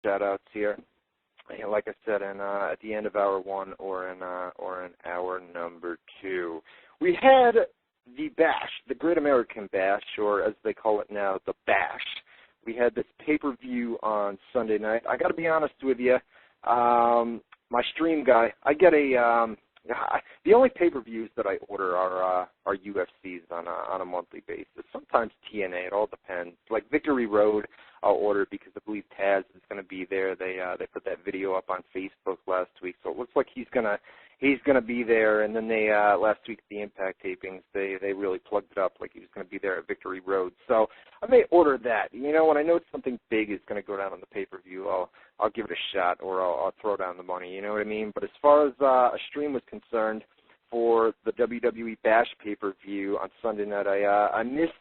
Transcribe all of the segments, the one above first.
shout-outs here. Like I said, at the end of hour one or in hour number two, we had the Bash, the Great American Bash, or as they call it now, the Bash. We had this pay-per-view on Sunday night. I got to be honest with you, my stream guy, I get the only pay-per-views that I order are UFCs on a monthly basis. Sometimes TNA, it all depends. Like Victory Road, I'll order because I believe Taz is going to be there. They put that video up on Facebook last week, so it looks like he's gonna be there. And then they last week at the Impact tapings, they really plugged it up like he was going to be there at Victory Road. So I may order that. You know, when I know something big is going to go down on the pay-per-view, I'll give it a shot, or I'll throw down the money. You know what I mean? But as far as a stream was concerned, for the WWE Bash pay-per-view on Sunday night, I missed.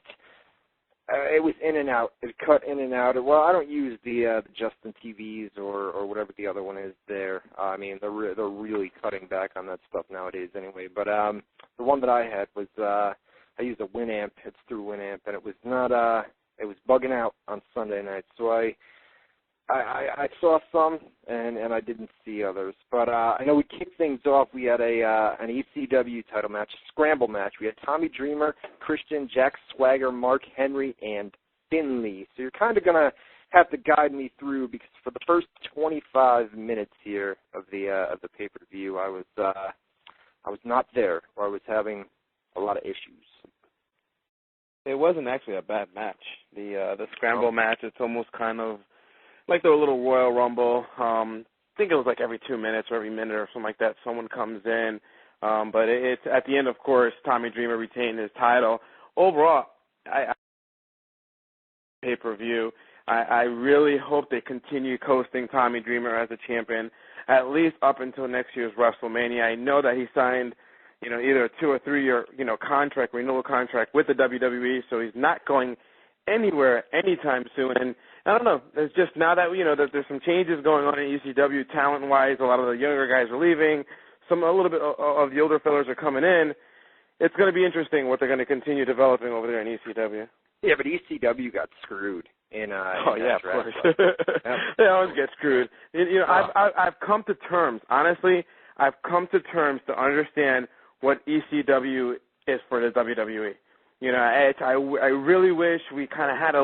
It was in and out. It cut in and out. Well, I don't use the Justin TVs or whatever the other one is there. I mean, they're really cutting back on that stuff nowadays anyway. But the one that I had was I used a Winamp. It's through Winamp, and it was not. It was bugging out on Sunday night. So I saw some, and I didn't see others. But I know we kicked things off. We had an ECW title match, a scramble match. We had Tommy Dreamer, Christian, Jack Swagger, Mark Henry, and Finley. So you're kind of going to have to guide me through, because for the first 25 minutes here of the pay-per-view, I was not there, or I was having a lot of issues. It wasn't actually a bad match. The scramble match, it's almost kind of like the little Royal Rumble. I think it was like every 2 minutes or every minute or something like that, someone comes in. But it's at the end, of course, Tommy Dreamer retained his title. Overall, pay-per-view, I really hope they continue coasting Tommy Dreamer as a champion, at least up until next year's WrestleMania. I know that he signed, either a 2 or 3 year, renewal contract with the WWE, so he's not going anywhere anytime soon. And I don't know, there's just now that, that there's some changes going on in ECW talent-wise. A lot of the younger guys are leaving. A little bit of the older fellas are coming in. It's going to be interesting what they're going to continue developing over there in ECW. Yeah, but ECW got screwed in of course. They always get screwed. I've come to terms, honestly, to understand what ECW is for the WWE. I really wish we kind of had at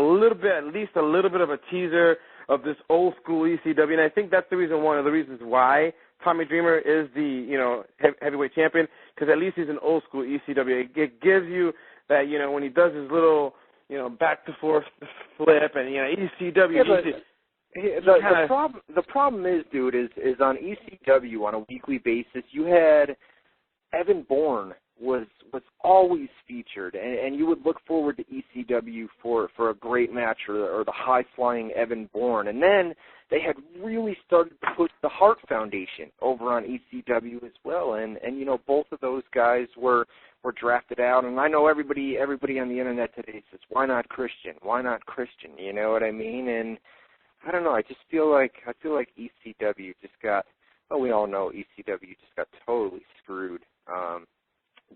least a little bit of a teaser of this old school ECW, and I think that's one of the reasons why Tommy Dreamer is the, heavyweight champion, because at least he's an old school ECW. It gives you that, when he does his little, back to forth flip and, ECW. Yeah, the problem is, dude, is on ECW on a weekly basis, you had Evan Bourne was always featured, and you would look forward to ECW for a great match or the high-flying Evan Bourne. And then they had really started to push the Hart Foundation over on ECW as well, and both of those guys were drafted out. And I know everybody on the internet today says, why not Christian? Why not Christian? You know what I mean? And I don't know, I feel like ECW just got, well, we all know ECW just got totally screwed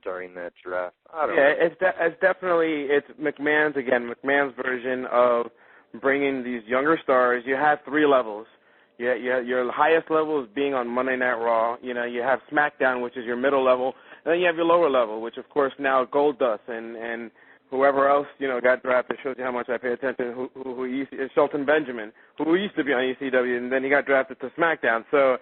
during that draft. I don't know. It's definitely McMahon's version of bringing these younger stars. You have 3 levels. Your highest level is being on Monday Night Raw. You have SmackDown, which is your middle level, and then you have your lower level, which of course now Goldust and whoever else got drafted. Shows you how much I pay attention. Who Shelton Benjamin, who used to be on ECW, and then he got drafted to SmackDown. So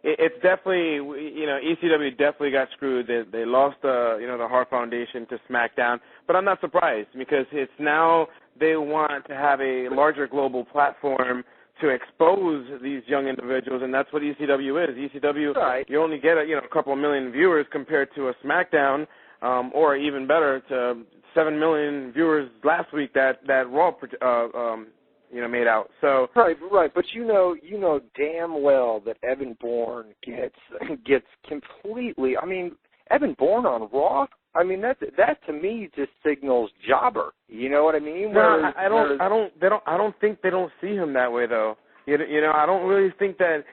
it's definitely, ECW definitely got screwed. They lost the Hart Foundation to SmackDown, but I'm not surprised, because it's now they want to have a larger global platform to expose these young individuals, and that's what ECW is. ECW, right. You only get a couple of million viewers compared to a SmackDown, or even better, to 7 million viewers last week that Raw made out. So right, but you know damn well that Evan Bourne gets completely. I mean, Evan Bourne on Raw. I mean, that to me just signals jobber. You know what I mean? No, I don't think they don't see him that way though. I don't really think that.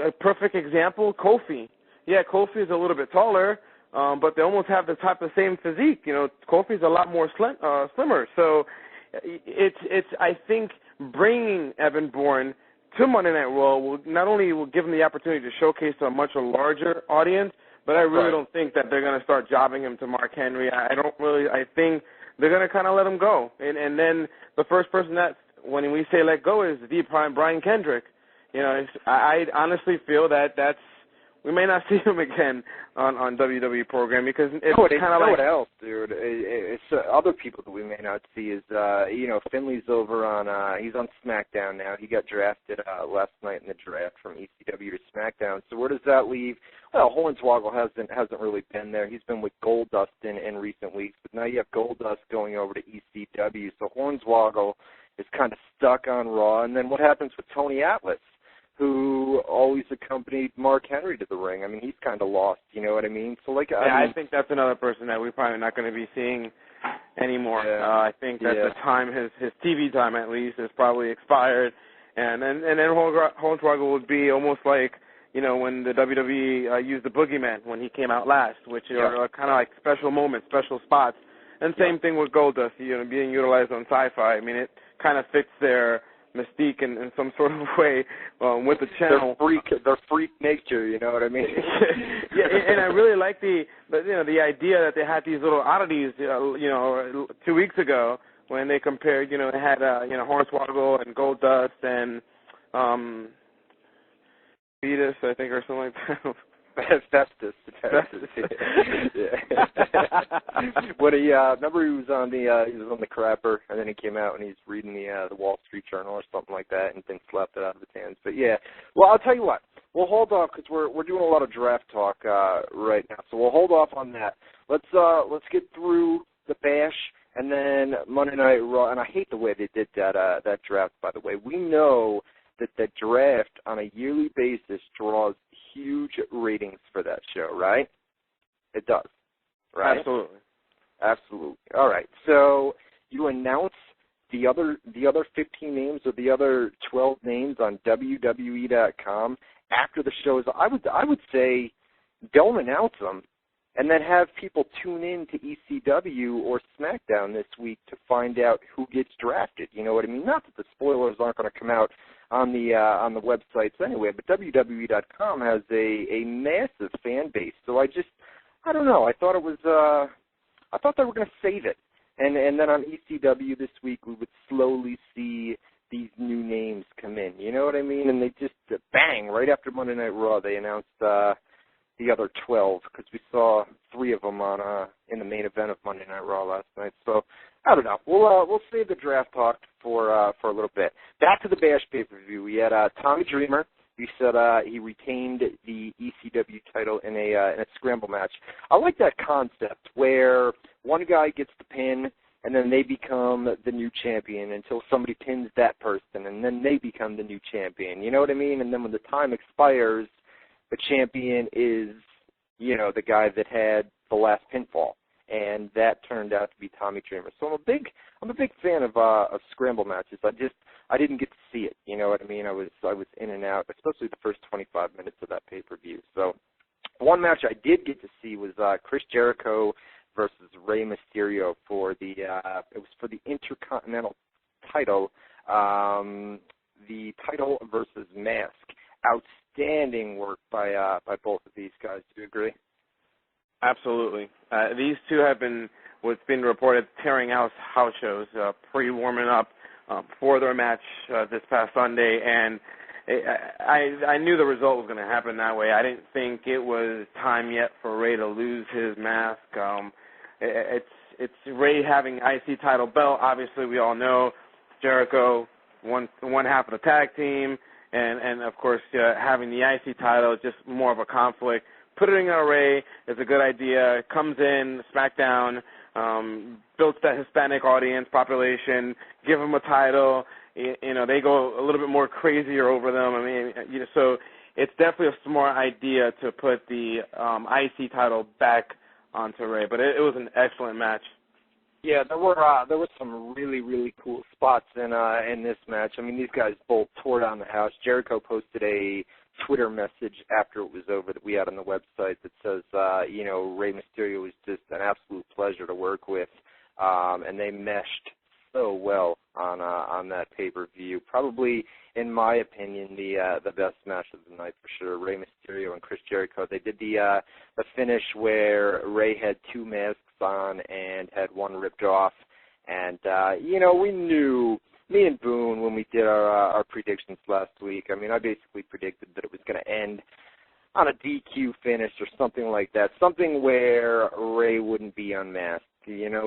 A perfect example, Kofi. Yeah, Kofi is a little bit taller, but they almost have the same physique. Kofi's a lot more slimmer. So it's I think bringing Evan Bourne to Monday Night Raw will not only will give him the opportunity to showcase to a much larger audience, but I really don't think that they're going to start jobbing him to Mark Henry. I think they're going to kind of let him go. And then the first person that, when we say let go, is the Prime Brian Kendrick. You know, I honestly feel that we may not see him again on WWE program, because it's kind of like... what else, dude? It's other people that we may not see is, Finley's over on, he's on SmackDown now. He got drafted last night in the draft from ECW to SmackDown. So where does that leave? Well, Hornswoggle hasn't really been there. He's been with Goldust in recent weeks, but now you have Goldust going over to ECW. So Hornswoggle is kind of stuck on Raw. And then what happens with Tony Atlas, who always accompanied Mark Henry to the ring? I mean, he's kind of lost, you know what I mean? So, I think that's another person that we're probably not going to be seeing anymore. Yeah. I think that the time, his TV time at least, is probably expired. And then Hornswoggle would be almost like, when the WWE used the Boogeyman when he came out last, which are kind of like special moments, special spots. And same thing with Goldust, being utilized on Sci-Fi. I mean, it kind of fits their mystique in some sort of way with the channel. Their freak nature, you know what I mean? And I really like the idea that they had these little oddities, 2 weeks ago when they compared, they had Hornswoggle and Goldust and Fetus, I think, or something like that. Festus. Remember he was on the crapper, and then he came out and he's reading the Wall Street Journal or something like that, and then slapped it out of his hands. But yeah, well, I'll tell you what, we'll hold off because we're doing a lot of draft talk right now, so we'll hold off on that. Let's get through the Bash and then Monday Night Raw. And I hate the way they did that draft, by the way. We know that the draft on a yearly basis draws huge ratings for that show, right? It does, right? Absolutely. All right. So you announce the other 15 names or the other 12 names on WZROnline.com after the shows. I would say don't announce them, and then have people tune in to ECW or SmackDown this week to find out who gets drafted. You know what I mean? Not that the spoilers aren't going to come out on the websites anyway, but WWE.com has a massive fan base. So I don't know. I thought they were going to save it, and then on ECW this week we would slowly see these new names come in. You know what I mean? And they just bang right after Monday Night Raw they announced the other 12, because we saw 3 of them in the main event of Monday Night Raw last night. So I don't know. We'll save the draft talk for a little bit. Back to the Bash pay-per-view. We had Tommy Dreamer. He said he retained the ECW title in a scramble match. I like that concept where one guy gets the pin and then they become the new champion until somebody pins that person, and then they become the new champion. You know what I mean? And then when the time expires, the champion is, the guy that had the last pinfall, and that turned out to be Tommy Dreamer. So I'm a big fan of scramble matches. I didn't get to see it. You know what I mean? I was in and out, especially the first 25 minutes of that pay-per-view. So one match I did get to see was Chris Jericho versus Rey Mysterio for the Intercontinental title, the title versus mask. Outstanding work by both of these guys. Do you agree? Absolutely. These two have been, what's been reported, tearing out house shows, pre-warming up for their match this past Sunday, and I knew the result was going to happen that way. I didn't think it was time yet for Rey to lose his mask. It's Rey having IC title belt. Obviously, we all know Jericho, one half of the tag team, and of course, having the IC title is just more of a conflict. Putting on Rey is a good idea. Comes in, SmackDown, builds that Hispanic audience population, give them a title. They go a little bit more crazier over them. I mean, so it's definitely a smart idea to put the IC title back onto Rey. But it was an excellent match. Yeah, there were some really, really cool spots in this match. I mean, these guys both tore down the house. Jericho posted a Twitter message after it was over that we had on the website that says, Rey Mysterio was just an absolute pleasure to work with, and they meshed so well on that pay-per-view. Probably, in my opinion, the best match of the night for sure. Rey Mysterio and Chris Jericho. They did the finish where Rey had 2 masks on and had one ripped off, and we knew. Me and Boone, when we did our predictions last week, I mean, I basically predicted that it was going to end on a DQ finish or something like that, something where Rey wouldn't be unmasked.